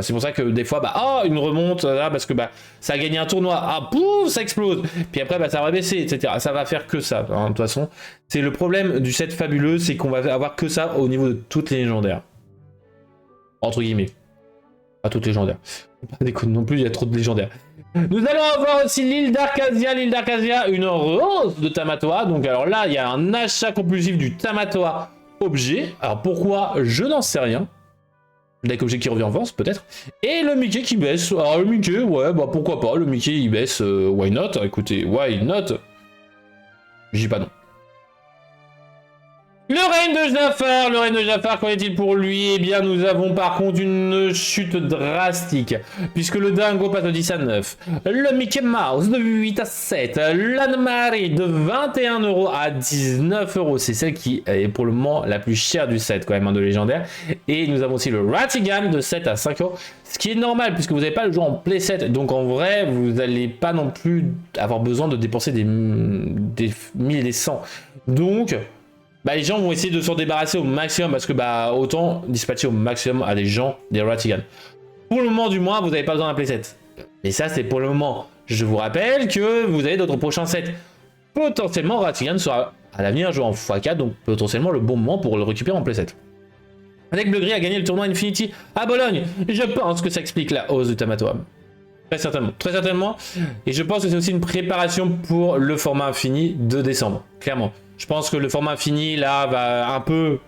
C'est pour ça que des fois, bah, oh, une remonte, là, parce que bah, ça a gagné un tournoi, ah, pouf, ça explose. Puis après, bah, ça va baisser, etc. Ça va faire que ça, hein, de toute façon. C'est le problème du set fabuleux, c'est qu'on va avoir que ça au niveau de toutes les légendaires. Entre guillemets. Pas toutes légendaires. Pas déconner non plus, il y a trop de légendaires. Nous allons avoir aussi l'île d'Arcasia, une rose de Tamatoa. Donc alors là, il y a un achat compulsif du Tamatoa objet. Alors pourquoi? Je n'en sais rien. Deck objet qui revient en vente, peut-être. Et le Mickey qui baisse. Alors le Mickey, ouais, bah pourquoi pas. Le Mickey, il baisse, why not? Écoutez, why not? Je dis pas non. Le règne de Jafar, qu'en est-il pour lui? Eh bien, nous avons par contre une chute drastique, puisque le Dingo passe de 10 à 9, le Mickey Mouse de 8 à 7, l'Anne-Marie de 21 euros à 19 euros, c'est celle qui est pour le moment la plus chère du set, quand même, hein, de légendaire, et nous avons aussi le Ratigan de 7 à 5 euros, ce qui est normal, puisque vous n'avez pas le jeu en playset, donc en vrai, vous n'allez pas non plus avoir besoin de dépenser des 1000 et des 100, donc bah, les gens vont essayer de s'en débarrasser au maximum parce que bah autant dispatcher au maximum à des gens des Ratigan. Pour le moment du moins, vous n'avez pas besoin d'un playset. Mais ça c'est pour le moment. Je vous rappelle que vous avez d'autres prochains sets. Potentiellement Ratigan sera à l'avenir joué en x4, donc potentiellement le bon moment pour le récupérer en playset. Avec Bleu Gris a gagné le tournoi Infinity à Bologne. Je pense que ça explique la hausse du Tamatoa. Très certainement. Et je pense que c'est aussi une préparation pour le format infini de décembre. Clairement. Je pense que le format infini, là, va un peu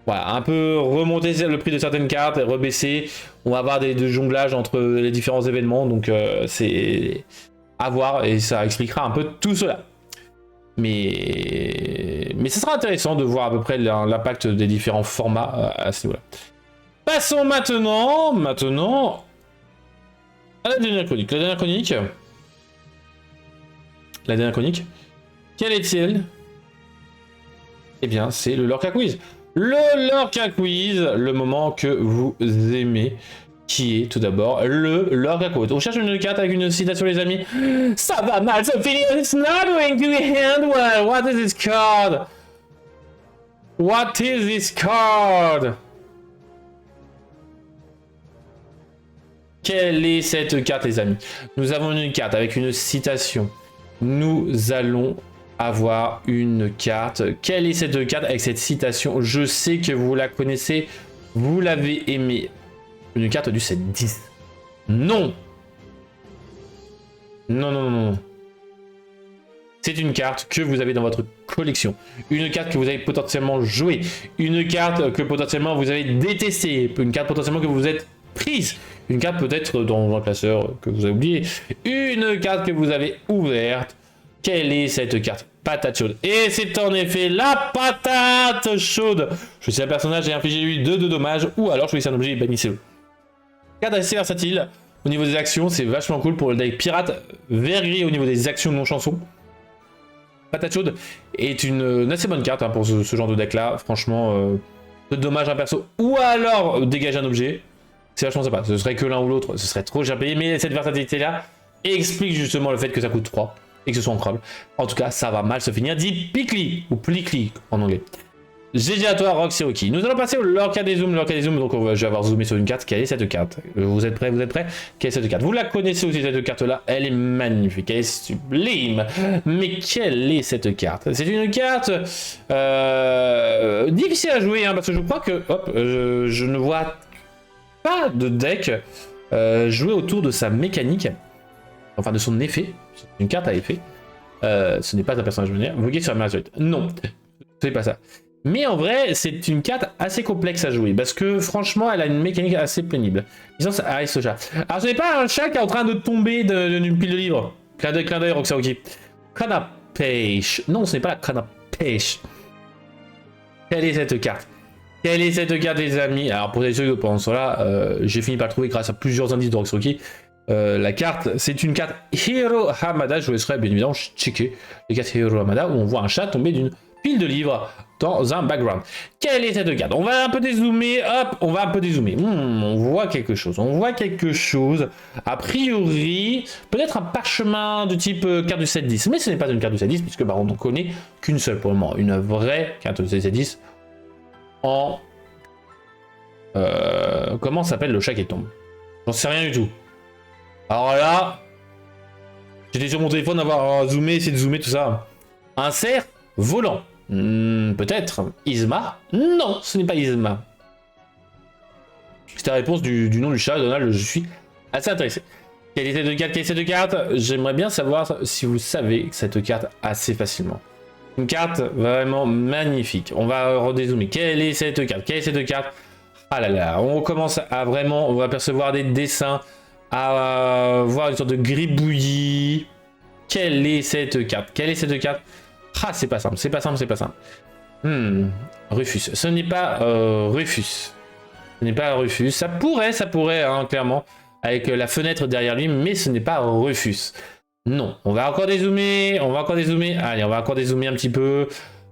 remonter le prix de certaines cartes et rebaisser. On va avoir des jonglages entre les différents événements. Donc, c'est à voir et ça expliquera un peu tout cela. Mais ce sera intéressant de voir à peu près l'impact des différents formats à ce niveau-là. Passons maintenant à la dernière chronique. La dernière chronique. Quelle est-elle? Eh bien, c'est le Lorca Quiz. Le Lorca Quiz, le moment que vous aimez, qui est tout d'abord le Lorca Quiz. On cherche une carte avec une citation, les amis. Ça va mal se finir. It's not going to end well. What is this card? What is this card? Quelle est cette carte, les amis? Nous avons une carte avec une citation. Nous allons avoir une carte. Quelle est cette carte avec cette citation? Je sais que vous la connaissez, vous l'avez aimée. Une carte du set 10. Non. Non. c'est une carte que vous avez dans votre collection. Une carte que vous avez potentiellement jouée. Une carte que potentiellement vous avez détestée. Une carte potentiellement que vous êtes prise. Une carte peut-être dans un classeur que vous avez oublié. Une carte que vous avez ouverte. Quelle est cette carte? Patate chaude. Et c'est en effet la patate chaude. Choisissez un personnage et infligez-lui 2 de dommages. Ou alors choisissez un objet et bannissez-le. Carte assez versatile. Au niveau des actions, c'est vachement cool pour le deck pirate. Vert gris au niveau des actions non chansons. Patate chaude est une assez bonne carte hein, pour ce genre de deck là. Franchement, peu de dommages à un perso. Ou alors dégager un objet. C'est vachement sympa. Ce serait que l'un ou l'autre. Ce serait trop cher payé. Mais cette versatilité là explique justement le fait que ça coûte 3. Et que ce soit incroyable. En tout cas, ça va mal se finir. Dit Pickly ou Plickly en anglais. GG à toi, Rock Cherokee. Nous allons passer au Lorca des Zooms. Donc, je vais avoir zoomé sur une carte. Quelle est cette carte? Vous êtes prêts? Vous êtes prêts? Quelle est cette carte? Vous la connaissez aussi, cette carte-là. Elle est magnifique. Elle est sublime. Mais quelle est cette carte? C'est une carte difficile à jouer. Hein, parce que je crois que je ne vois pas de deck jouer autour de sa mécanique. Enfin, de son effet. C'est une carte à effet. Ce n'est pas un personnage vénère. Vous voyez sur la main. Non, c'est pas ça. Mais en vrai, c'est une carte assez complexe à jouer. Parce que franchement, elle a une mécanique assez pénible. Licence Ice ce chat. Alors, ce n'est pas un chat qui est en train de tomber d'une pile de livres. Clin d'œil, Roxaoki. Canapèche. Non, ce n'est pas la canapèche. Quelle est cette carte? Quelle est cette carte, les amis? Alors, pour ceux qui pendant cela, j'ai fini par le trouver grâce à plusieurs indices de Roxaoki. La carte, c'est une carte Hero Hamada. Je vous laisserai bien évidemment checker les cartes Hero Hamada où on voit un chat tomber d'une pile de livres dans un background. Quelle est cette carte? On va un peu dézoomer. Hop, on va un peu dézoomer. On voit quelque chose. On voit quelque chose. A priori, peut-être un parchemin de type carte du 7-10. Mais ce n'est pas une carte du 7-10 puisque on n'en connaît qu'une seule pour le moment. Une vraie carte du 7-10 en... comment s'appelle le chat qui tombe? J'en sais rien du tout. Alors là, j'étais sur mon téléphone d'avoir zoomé, essayé de zoomer tout ça. Un cerf volant. Peut-être. Isma? Non, ce n'est pas Isma. C'est la réponse du nom du chat, Donald. Je suis assez intéressé. Quelle est cette carte? Quelle est cette carte? J'aimerais bien savoir si vous savez cette carte assez facilement. Une carte vraiment magnifique. On va redézoomer. Quelle est cette carte? Quelle est cette carte? Ah là là, on commence à vraiment, on va apercevoir des dessins, à voir une sorte de gribouillis. Quelle est cette carte? Quelle est cette carte? Ah, c'est pas simple, c'est pas simple, c'est pas simple. Rufus. Ce n'est pas Rufus. Ce n'est pas Rufus. Ça pourrait, hein, clairement, avec la fenêtre derrière lui, mais ce n'est pas Rufus. Non. On va encore dézoomer, Allez, on va encore dézoomer un petit peu.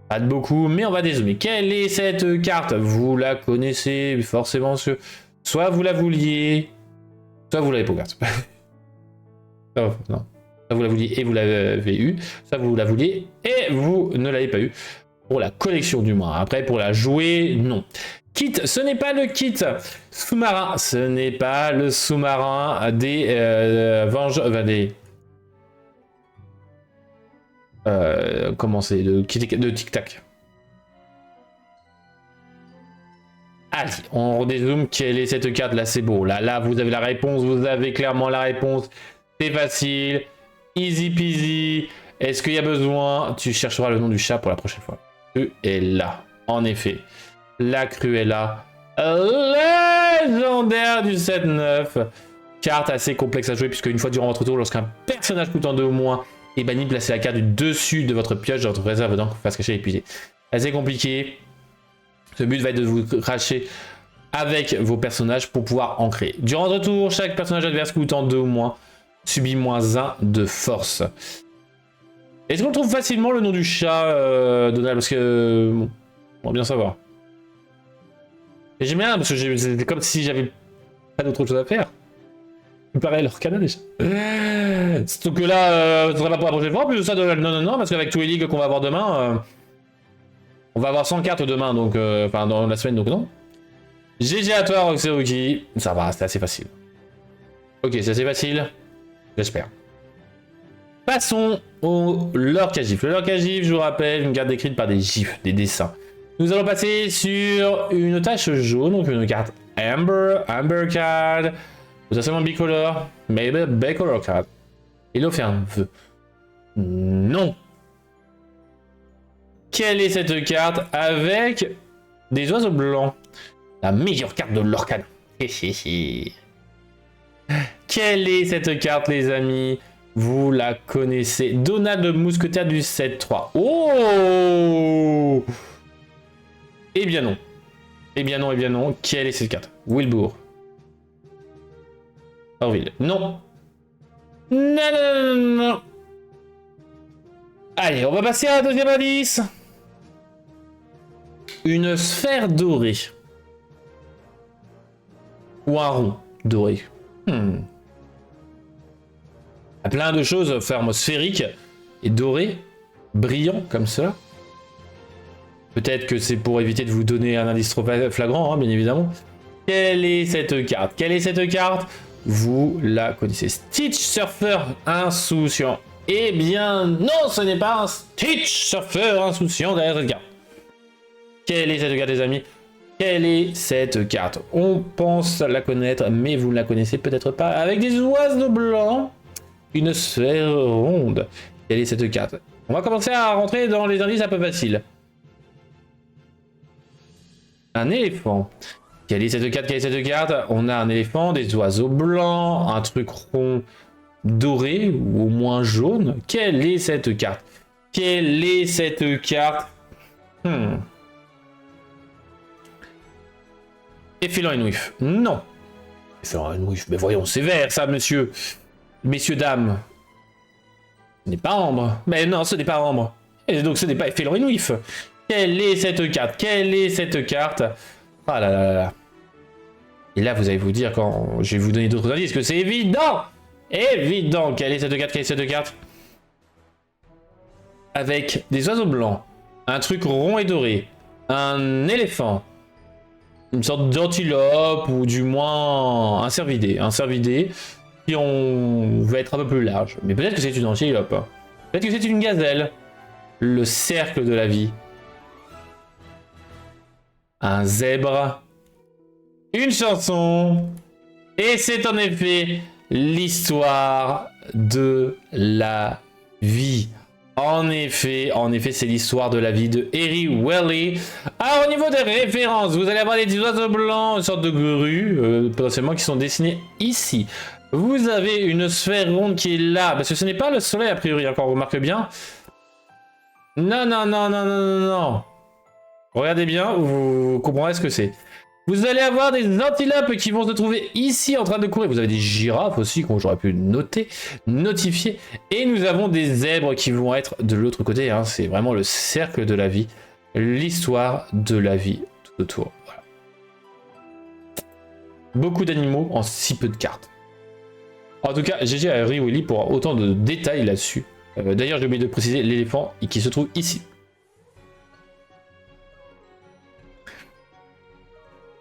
Pas de beaucoup, mais on va dézoomer. Quelle est cette carte? Vous la connaissez forcément. Soit vous la vouliez, soit vous l'avez pas ouverte. Oh, non. Soit vous la vouliez et vous l'avez eu, soit vous la vouliez et vous ne l'avez pas eu. Pour la collection du moins. Après, pour la jouer, non. Kit, ce n'est pas le kit. Sous-marin, ce n'est pas le sous-marin des vengeurs... des... comment c'est? De Tic Tac. Allez, on redézoome. Quelle est cette carte? Là, c'est beau. Là, vous avez la réponse. Vous avez clairement la réponse. C'est facile. Easy peasy. Est-ce qu'il y a besoin? Tu chercheras le nom du chat pour la prochaine fois. Cruella. En effet. La Cruella. Légendaire du 7-9. Carte assez complexe à jouer puisque une fois durant votre tour, lorsqu'un personnage coûtant 2 ou moins est banni, placez la carte du dessus de votre pioche de votre réserve donc face cachée et épuisée. Assez compliqué. Le but va être de vous cracher avec vos personnages pour pouvoir ancrer. Durant votre tour, chaque personnage adverse coûtant 2 ou moins subit -1 de force. Est-ce qu'on trouve facilement le nom du chat, Donald? Parce que... Bon, on va bien savoir. Et j'aime bien, parce que c'était comme si j'avais pas d'autre chose à faire. Il paraît leur canal déjà. Donc là, ce sera pas pour la prochaine fois, plus de ça, Donald. Non, parce qu'avec tous les ligues qu'on va avoir demain, on va avoir 100 cartes demain, donc... Enfin, dans la semaine, donc non. GG à toi, Roxy. Ça va, c'est assez facile. Ok, c'est assez facile. J'espère. Passons au Lorca gif. Le Lorca gif, je vous rappelle, une carte décrite par des gifs, des dessins. Nous allons passer sur une tache jaune, donc une carte Amber card, potentiellement bicolore, maybe bicolore card. Il a fait un vœu. Non. Quelle est cette carte avec des oiseaux blancs? La meilleure carte de l'Orcana. Quelle est cette carte, les amis? Vous la connaissez. Donald, le mousquetaire du 7-3. Oh! Eh bien non. Eh bien non, eh bien non. Quelle est cette carte? Wilbur. Orville. Non. Non, non, non, non, non. Allez, on va passer à un deuxième indice. Une sphère dorée. Ou un rond doré. Il y a plein de choses, forme sphérique et doré, brillant comme ça. Peut-être que c'est pour éviter de vous donner un indice trop flagrant, hein, bien évidemment. Quelle est cette carte? Quelle est cette carte? Vous la connaissez. Stitch Surfer insouciant. Eh bien non, ce n'est pas un Stitch Surfer insouciant derrière cette carte. Quelle est cette carte, les amis? Quelle est cette carte? On pense la connaître, mais vous ne la connaissez peut-être pas. Avec des oiseaux blancs, une sphère ronde. Quelle est cette carte? On va commencer à rentrer dans les indices un peu faciles. Un éléphant. Quelle est cette carte? Quelle est cette carte? On a un éléphant, des oiseaux blancs, un truc rond doré, ou au moins jaune. Quelle est cette carte? Quelle est cette carte? Effilon et Nouif. Non. Effilon et Nouif. Mais voyons, c'est vert ça, monsieur. Messieurs, dames. Ce n'est pas Ambre. Mais non, ce n'est pas Ambre. Et donc ce n'est pas Effilon et Nouif. Quelle est cette carte? Quelle est cette carte? Ah là là là là. Et là, vous allez vous dire, quand je vais vous donner d'autres indices, que c'est évident. Évident. Quelle est cette carte? Quelle est cette carte? Avec des oiseaux blancs. Un truc rond et doré. Un éléphant. Une sorte d'antilope ou du moins un cervidé. Un cervidé qui va être un peu plus large. Mais peut-être que c'est une antilope. Peut-être que c'est une gazelle. Le cercle de la vie. Un zèbre. Une chanson. Et c'est en effet l'histoire de la vie. En effet, c'est l'histoire de la vie de Harry Welly. Alors, au niveau des références, vous allez avoir des oiseaux blancs, une sorte de grue, potentiellement, qui sont dessinés ici. Vous avez une sphère ronde qui est là, parce que ce n'est pas le soleil, a priori, encore, on remarque bien. Non, non, non, non, non, non, non. Regardez bien, vous comprendrez ce que c'est. Vous allez avoir des antilopes qui vont se trouver ici en train de courir. Vous avez des girafes aussi, que j'aurais pu noter, notifier. Et nous avons des zèbres qui vont être de l'autre côté. Hein. C'est vraiment le cercle de la vie. L'histoire de la vie tout autour. Voilà. Beaucoup d'animaux en si peu de cartes. En tout cas, GG à Harry Welly pour autant de détails là-dessus. D'ailleurs, j'ai oublié de préciser l'éléphant qui se trouve ici.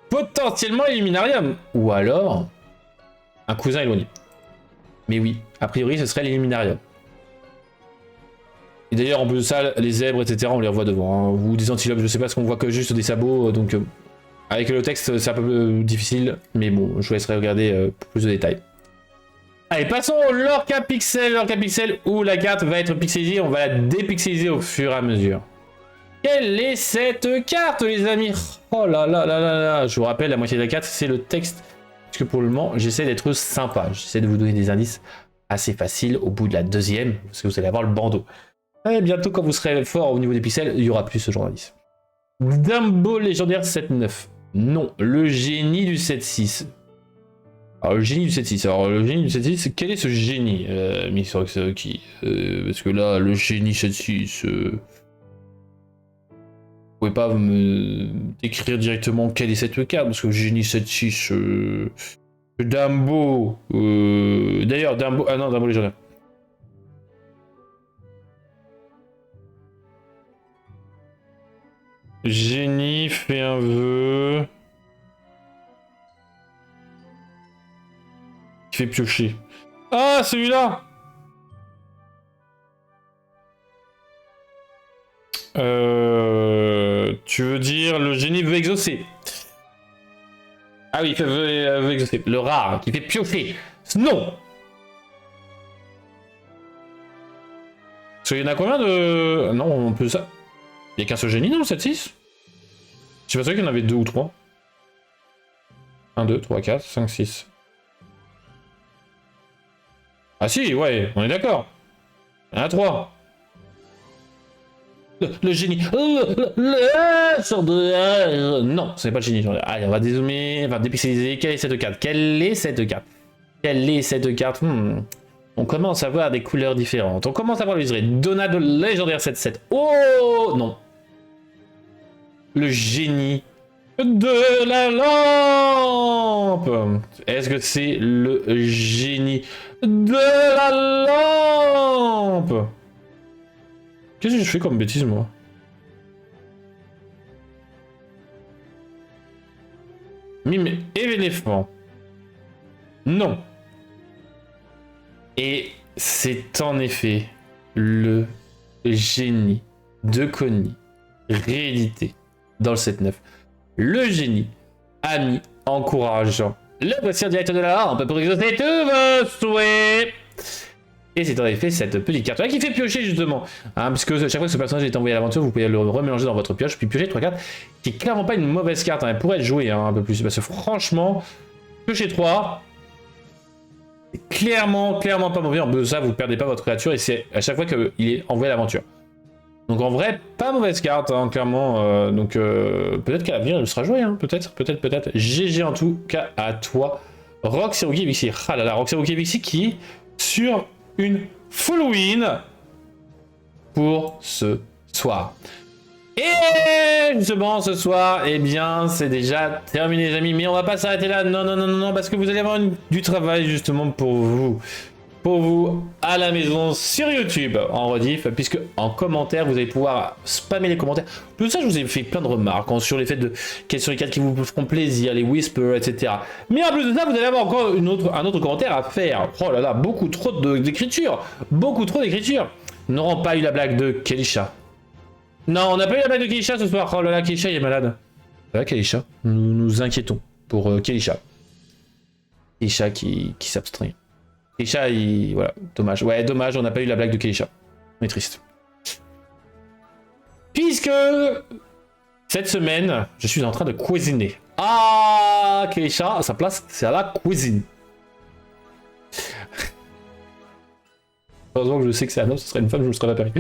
Potentiellement Illuminarium. Ou alors, un cousin éloigné. Mais oui, a priori, ce serait l'Illuminarium. Et d'ailleurs, en plus de ça, les zèbres, etc., on les revoit devant. Hein. Ou des antilopes, je sais pas, parce qu'on voit que juste des sabots. Donc, avec le texte, c'est un peu difficile. Mais bon, je vous laisserai regarder pour plus de détails. Allez, passons au Lorca Pixel. Lorca Pixel, où la carte va être pixelisée. On va la dépixeliser au fur et à mesure. Quelle est cette carte, les amis? Oh là là là là là. Je vous rappelle, la moitié de la carte, c'est le texte. Parce que pour le moment, j'essaie d'être sympa. J'essaie de vous donner des indices assez faciles au bout de la deuxième. Parce que vous allez avoir le bandeau. Et bientôt, quand vous serez fort au niveau des pixels, il n'y aura plus ce genre d'indice. Dumbo légendaire 7-9. Non, le génie du 7-6. Alors, le génie du 7-6. Alors, le génie du 7-6, quel est ce génie, Miss Roxy? Parce que là, le génie 7-6... Vous pouvez pas me décrire directement quelle est cette carte, parce que génie 7-6, Dumbo, d'ailleurs Dumbo, ah non, Dumbo légendaire. Génie fait un vœu. Qui fait piocher. Ah, celui-là! Tu veux dire le génie veut exaucer. Ah oui, il veut exaucer. Le rare qui fait piocher. Non. Parce qu'il y en a combien de... Non, on peut ça. Il y a qu'un seul génie dans le 7-6? Je suis pas sûr qu'il y en avait 2 ou 3. 1, 2, 3, 4, 5, 6. Ah si, ouais, on est d'accord. Il y en a 3. Le génie. Non, ce n'est pas le génie. Allez, on va dézoomer, on va dépixeliser. Quelle est cette carte? Quelle est cette carte? Quelle est cette carte? On commence à voir des couleurs différentes. On commence à voir le visuel. Donald légendaire 7-7. Oh non. Le génie de la lampe. Est-ce que c'est le génie de la lampe? Qu'est-ce que je fais comme bêtise, moi? Mime éléphant. Non. Et c'est en effet le génie de Connie réédité dans le 7-9. Le génie, ami encourageant. Le voici en direct de la lampe pour exaucer tous vos souhaits. Et c'est en effet cette petite carte là qui fait piocher justement. Hein, parce que chaque fois que ce personnage est envoyé à l'aventure, vous pouvez le remélanger dans votre pioche, puis piocher 3 cartes, qui est clairement pas une mauvaise carte. Hein, elle pourrait être jouée hein, un peu plus. Parce que franchement, piocher 3, c'est clairement pas mauvais. En plus de ça, vous perdez pas votre créature et c'est à chaque fois qu'il est envoyé à l'aventure. Donc en vrai, pas mauvaise carte, hein, clairement. Peut-être qu'à l'avenir, elle sera jouée. Hein, peut-être. GG en tout cas à toi. Roxy Vixie. Ah là là, Roxy Vixie qui est sur une full win pour ce soir. Et justement ce soir, eh bien c'est déjà terminé les amis, mais on va pas s'arrêter là, non, parce que vous allez avoir du travail justement pour vous à la maison sur YouTube en rediff, puisque en commentaire vous allez pouvoir spammer les commentaires. Tout ça je vous ai fait plein de remarques hein, sur les faits de quelles sont les cartes qui vous feront plaisir, les whispers, etc. Mais en plus de ça vous allez avoir encore un autre commentaire à faire. Oh là là, beaucoup trop d'écriture, Nous n'aurons pas eu la blague de Kelisha. Non, on n'a pas eu la blague de Kelisha ce soir. Oh là là, Kelisha il est malade. Voilà Kelisha, nous nous inquiétons pour Kelisha. Kelisha qui s'abstrait. Kelisha, voilà, dommage. Ouais, dommage, on n'a pas eu la blague de Kelisha. On est triste. Puisque cette semaine, je suis en train de cuisiner. Ah, Kelisha, sa place, c'est à la cuisine. Heureusement que je sais que c'est un homme, ce serait une femme, je me serais pas permis.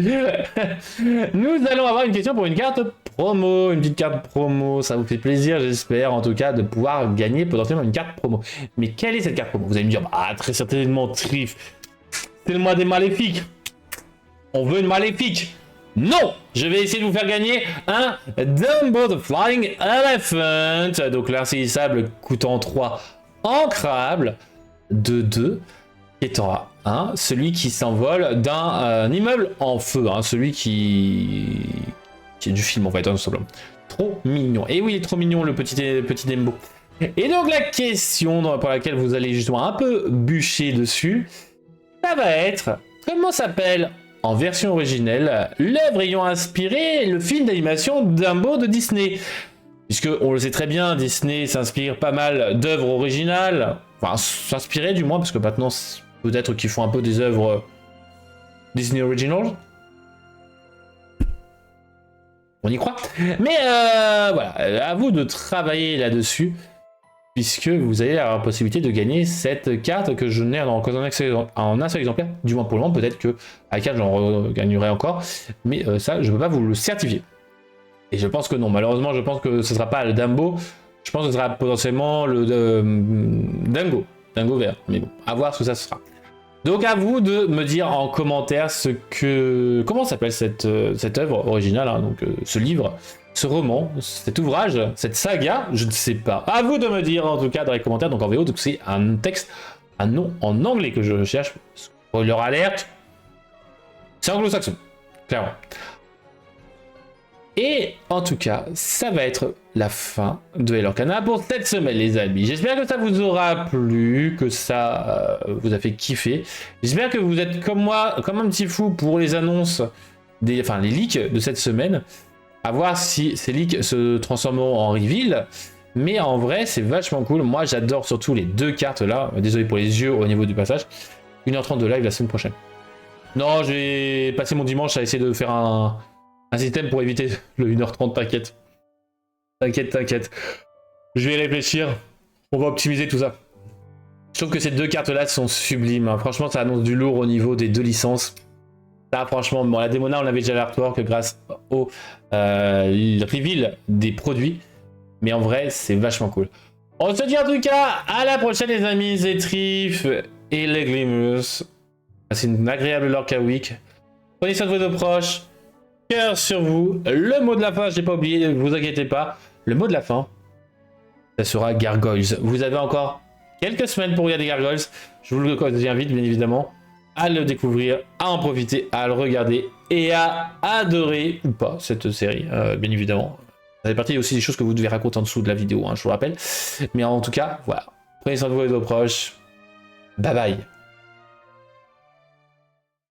Nous allons avoir une question pour une carte promo. Une petite carte promo, ça vous fait plaisir, j'espère, en tout cas, de pouvoir gagner potentiellement une carte promo. Mais quelle est cette carte promo? Vous allez me dire, ah, très certainement, Trif. C'est le mois des maléfiques. On veut une maléfique. Non! Je vais essayer de vous faire gagner un Dumbo the Flying Elephant. Donc l'insaisissable coûtant 3 ancrables de 2. Étant à 1, celui qui s'envole d'un immeuble en feu, hein, celui qui est du film en fait, tout simplement. Trop mignon. Et oui, il est trop mignon le petit Dembo. Et donc la question pour laquelle vous allez justement un peu bûcher dessus, ça va être comment s'appelle en version originelle l'œuvre ayant inspiré le film d'animation Dumbo de Disney. Puisque on le sait très bien, Disney s'inspire pas mal d'œuvres originales, enfin s'inspirer du moins, parce que maintenant peut-être qu'ils font un peu des œuvres Disney Originals. On y croit. Mais voilà, à vous de travailler là-dessus, puisque vous allez avoir la possibilité de gagner cette carte que je n'ai en un seul exemplaire. Du moins pour le moment, peut-être que à 4 j'en gagnerai encore. Mais ça, je ne peux pas vous le certifier. Et je pense que non. Malheureusement, je pense que ce ne sera pas le Dumbo. Je pense que ce sera potentiellement le Dingo vert. Mais bon, à voir ce que ça sera. Donc à vous de me dire en commentaire comment s'appelle cette œuvre originale, hein, donc ce livre, ce roman, cet ouvrage, cette saga, je ne sais pas. À vous de me dire en tout cas dans les commentaires, donc en VO, donc c'est un texte, un nom en anglais que je cherche. Spoiler alerte, c'est anglo-saxon, clairement. Et en tout cas, ça va être la fin de Hello Arcana pour cette semaine, les amis. J'espère que ça vous aura plu, que ça vous a fait kiffer. J'espère que vous êtes comme moi, comme un petit fou pour les annonces, les leaks de cette semaine. À voir si ces leaks se transformeront en reveal. Mais en vrai, c'est vachement cool. Moi, j'adore surtout les deux cartes là. Désolé pour les yeux au niveau du passage. 1h30 de live la semaine prochaine. Non, je vais passer mon dimanche à essayer de faire un un système pour éviter le 1h30, t'inquiète. T'inquiète. Je vais y réfléchir. On va optimiser tout ça. Je trouve que ces deux cartes-là sont sublimes. Hein. Franchement, ça annonce du lourd au niveau des 2 licences. Là, franchement, bon, la démona, on avait déjà l'artwork grâce au reveal des produits. Mais en vrai, c'est vachement cool. On se dit en tout cas à la prochaine, les amis. Zetrif et les Glimmers. C'est une agréable Lorca Week. Prenez soin de vos proches. Cœur sur vous. Le mot de la fin, je n'ai pas oublié, ne vous inquiétez pas. Le mot de la fin, ça sera Gargoyles. Vous avez encore quelques semaines pour regarder Gargoyles. Je vous le invite, bien évidemment, à le découvrir, à en profiter, à le regarder et à adorer, ou pas, cette série, bien évidemment. Ça fait partie aussi des choses que vous devez raconter en dessous de la vidéo, hein, je vous le rappelle. Mais en tout cas, voilà. Prenez soin de vous et de vos proches. Bye bye.